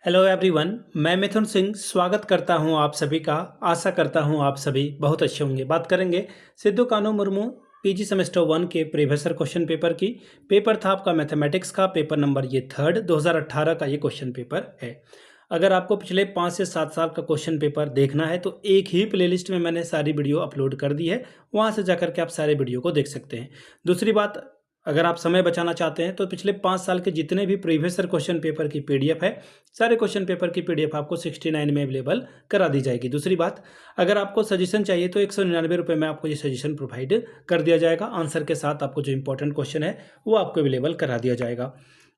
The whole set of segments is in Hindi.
हेलो एवरीवन, मैं मिथुन सिंह स्वागत करता हूं आप सभी का। आशा करता हूं आप सभी बहुत अच्छे होंगे। बात करेंगे सिद्धू कान्हू मुर्मू पीजी सेमेस्टर 1 के प्रीवियस क्वेश्चन पेपर की। पेपर था आपका मैथमेटिक्स का, पेपर नंबर ये थर्ड 2018 का ये क्वेश्चन पेपर है। अगर आपको पिछले 5 से 7 साल का क्वेश्चन पेपर देखना है तो एक ही प्लेलिस्ट में मैंने सारी वीडियो अपलोड कर दी है, वहाँ से जाकर के आप सारे वीडियो को देख सकते हैं। दूसरी बात, अगर आप समय बचाना चाहते हैं तो पिछले 5 साल के जितने भी प्रीवियस क्वेश्चन पेपर की पीडीएफ है, सारे क्वेश्चन पेपर की पीडीएफ आपको 69 में अवेलेबल करा दी जाएगी। दूसरी बात, अगर आपको सजेशन चाहिए तो 199 रुपये में आपको ये सजेशन प्रोवाइड कर दिया जाएगा। आंसर के साथ आपको जो इंपॉर्टेंट क्वेश्चन है वो आपको अवेलेबल करा दिया जाएगा।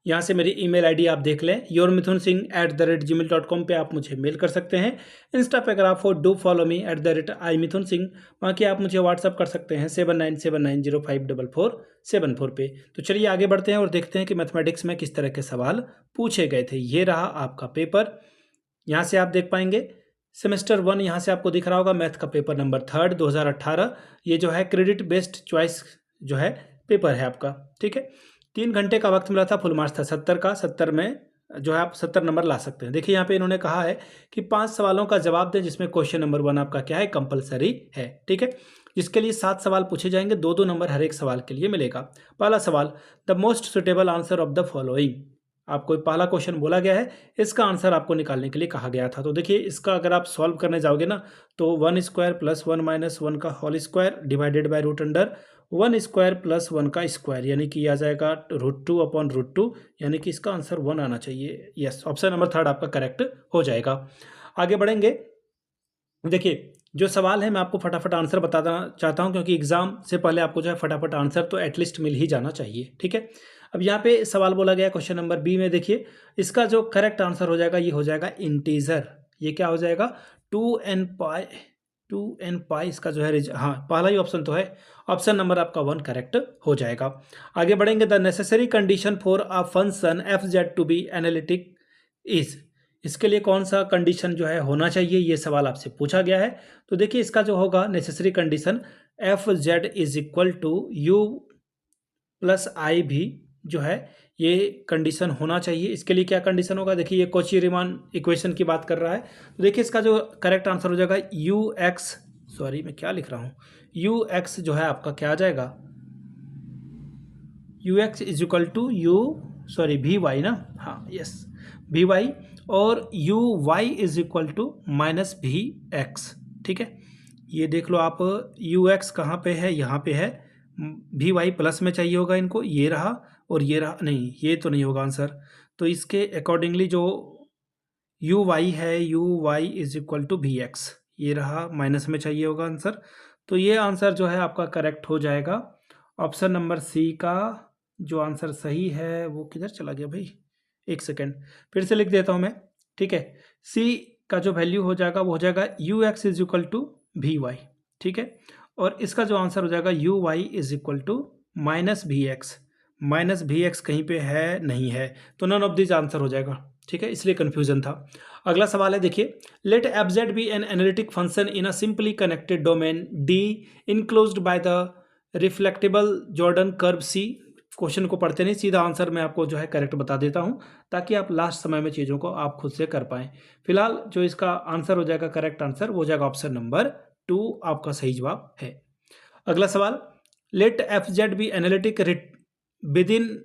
यहाँ से मेरी ईमेल आईडी आप देख लें, yourmithunsingh@gmail.com पे आप मुझे मेल कर सकते हैं। इंस्टा पे अगर आप डू फॉलो मी @imithunsingh, बाकी आप मुझे व्हाट्सअप कर सकते हैं 7979054474 पे। तो चलिए आगे बढ़ते हैं और देखते हैं कि मैथमेटिक्स में किस तरह के सवाल पूछे गए थे। ये रहा आपका पेपर, यहाँ से आप देख पाएंगे सेमेस्टर 1 यहाँ से आपको दिख रहा होगा, मैथ का पेपर नंबर थर्ड 2018। ये जो है क्रेडिट बेस्ड चॉइस जो है पेपर है आपका, ठीक है। 3 घंटे का वक्त मिला था, फुल मार्क्स था 70 का। 70 में जो है आप 70 नंबर ला सकते हैं। देखिए यहाँ पे इन्होंने कहा है कि 5 सवालों का जवाब दें जिसमें क्वेश्चन नंबर 1 आपका क्या है, कंपलसरी है, ठीक है। जिसके लिए 7 सवाल पूछे जाएंगे, 2-2 नंबर हर एक सवाल के लिए मिलेगा। पहला सवाल, the most suitable answer of the following. आपको पहला क्वेश्चन बोला गया है, इसका आंसर आपको निकालने के लिए कहा गया था। तो देखिए इसका अगर आप सॉल्व करने जाओगे ना तो 1 स्क्वायर प्लस 1 माइनस 1 का whole square divided by root under 1 square plus 1 का स्क्वायर, यानी कि आ जाएगा √2 अपॉन √2, यानी कि इसका आंसर 1 आना चाहिए। यस, ऑप्शन नंबर थर्ड आपका करेक्ट हो जाएगा। आगे बढ़ेंगे। देखिए जो सवाल है मैं आपको फटाफट आंसर बताना चाहता हूं, क्योंकि एग्जाम से पहले आपको जो है फटाफट आंसर तो एटलीस्ट मिल ही जाना चाहिए, ठीक है। अब यहाँ पे सवाल बोला गया क्वेश्चन नंबर बी में, देखिए इसका जो करेक्ट आंसर हो जाएगा ये हो जाएगा इंटीजर। ये क्या हो जाएगा, 2n पाई इसका जो है हाँ पहला ही ऑप्शन तो है, ऑप्शन नंबर आपका 1 करेक्ट हो जाएगा। आगे बढ़ेंगे। The necessary condition for a function f(z) to be analytic is. इसके लिए कौन सा कंडीशन जो है होना चाहिए, ये सवाल आपसे पूछा गया है। तो देखिए इसका जो होगा necessary condition, f(z) is equal to u plus i भी जो है ये कंडीशन होना चाहिए। इसके लिए क्या कंडीशन होगा, देखिए ये कॉची रीमान इक्वेशन की बात कर रहा है। तो देखिए इसका जो करेक्ट आंसर हो जाएगा ux, सॉरी मैं क्या लिख रहा हूँ, ux जो है आपका क्या आ जाएगा, ux is equal to V Y ना, हाँ यस वी वाई, और U Y is equal to minus V X, ठीक है। ये देख लो आप, यू एक्स कहाँ पे है, यहाँ पे है, वी वाई प्लस में चाहिए होगा इनको, ये रहा और ये रहा, नहीं ये तो नहीं होगा आंसर। तो इसके अकॉर्डिंगली जो यू वाई है, U Y is equal to V X, ये रहा, माइनस में चाहिए होगा आंसर। तो ये आंसर जो है आपका करेक्ट हो जाएगा। ऑप्शन नंबर सी का जो आंसर सही है वो किधर चला गया भाई, एक सेकेंड फिर से लिख देता हूँ मैं, ठीक है। सी का जो वैल्यू हो जाएगा वो हो जाएगा U X is equal to V Y, ठीक है। और इसका जो आंसर हो जाएगा U Y is equal to minus V X. Minus V X कहीं पे है, नहीं है, तो नन ऑफ दिस आंसर हो जाएगा, ठीक है, इसलिए कंफ्यूजन था। अगला सवाल है, देखिए let f(z) be an analytic function in a simply connected domain D enclosed by the rectifiable Jordan curve C। Question को पढ़ते नहीं, सीधा आंसर मैं आपको जो है करेक्ट बता देता हूं ताकि आप लास्ट समय में चीज़ों को आप खुद से कर पाएं। फिलहाल जो इसका आंसर हो जाएगा, करेक्ट आंसर वो हो जाएगा ऑप्शन नंबर 2 आपका सही जवाब है। अगला सवाल, let f(z) be analytic within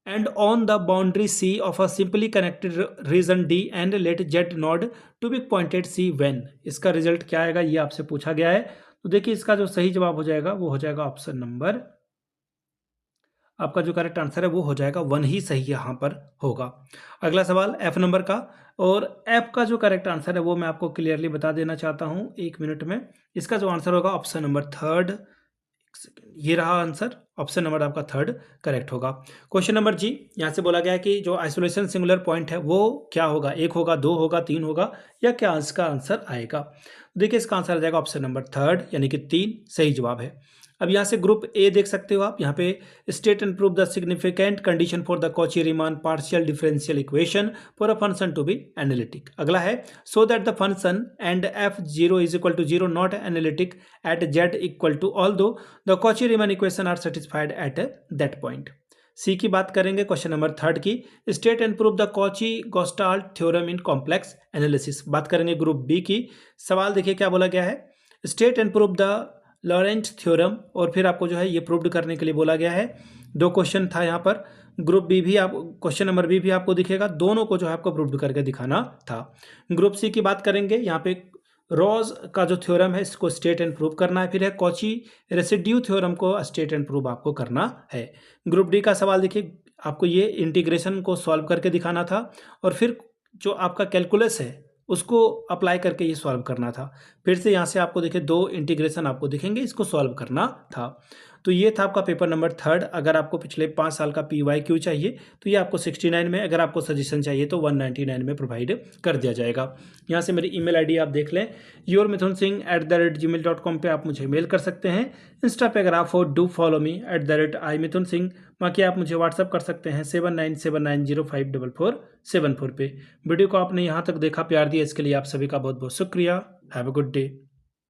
and on the boundary C of a simply connected region D and let Z node to be pointed C when। इसका रिजल्ट क्या आएगा ये आपसे पूछा गया है। तो देखिए इसका जो सही जवाब हो जाएगा वो हो जाएगा ऑप्शन नंबर, आपका जो करेक्ट आंसर है वो हो जाएगा 1 ही सही यहाँ पर होगा। अगला सवाल F नंबर का, और F का जो करेक्ट आंसर है वो मैं आपको क्लियरली बता देना चाहता हूँ 1 मिनट में। इसका जो आंसर होगा ऑप्शन नंबर थर्ड, ये रहा आंसर, ऑप्शन नंबर आपका थर्ड करेक्ट होगा। क्वेश्चन नंबर जी, यहाँ से बोला गया है कि जो आइसोलेशन सिंगुलर पॉइंट है वो क्या होगा, 1 होगा, 2 होगा, 3 होगा, या क्या इसका आंसर आएगा। देखिए इसका आंसर आ जाएगा ऑप्शन नंबर थर्ड, यानी कि 3 सही जवाब है। अब यहाँ से ग्रुप ए देख सकते हो आप, यहाँ पे state and prove the significant condition for the Cauchy Riemann partial differential equation for a function to be analytic. अगला है, so that the function and f(0) is equal to 0 not analytic at z equal to although the Cauchy Riemann equation are satisfied at that point. C की बात करेंगे क्वेश्चन नंबर 3 की, state and prove the Cauchy गॉस्टाल्ट थ्योरम इन कॉम्प्लेक्स एनालिसिस। बात करेंगे ग्रुप बी की। सवाल देखिए क्या बोला गया है, state and prove the Laurent theorem, और फिर आपको जो है ये प्रूव्ड करने के लिए बोला गया है। 2 क्वेश्चन था यहाँ पर। ग्रुप बी भी आप क्वेश्चन नंबर बी भी आपको दिखेगा, दोनों को जो है आपको प्रूव्ड करके दिखाना था। ग्रुप सी की बात करेंगे, यहाँ पे रॉज का जो थ्योरम है इसको स्टेट एंड प्रूव करना है, फिर है कॉची रेसिड्यू थ्योरम को स्टेट एंड प्रूव आपको करना है। ग्रुप डी का सवाल देखिए, आपको ये इंटीग्रेशन को सॉल्व करके दिखाना था, और फिर जो आपका कैलकुलस है उसको अप्लाई करके ये सॉल्व करना था। फिर से यहाँ से आपको देखिए 2 इंटीग्रेशन आपको दिखेंगे, इसको सॉल्व करना था। तो ये था आपका पेपर नंबर 3। अगर आपको पिछले 5 साल का PYQ चाहिए तो ये आपको 69 में, अगर आपको सजेशन चाहिए तो 199 में प्रोवाइड कर दिया जाएगा। यहाँ से मेरी ईमेल आईडी आप देख लें, yourmithunsingh@gmail.com पे आप मुझे मेल कर सकते हैं। इंस्टा पे अगर आप हो डू फॉलो मी @imithunsingh। बाकी आप मुझे व्हाट्सअप कर सकते हैं 7979054474 पे। वीडियो को आपने यहाँ तक देखा, प्यार दिया, इसके लिए आप सभी का बहुत बहुत शुक्रिया। Have a good day.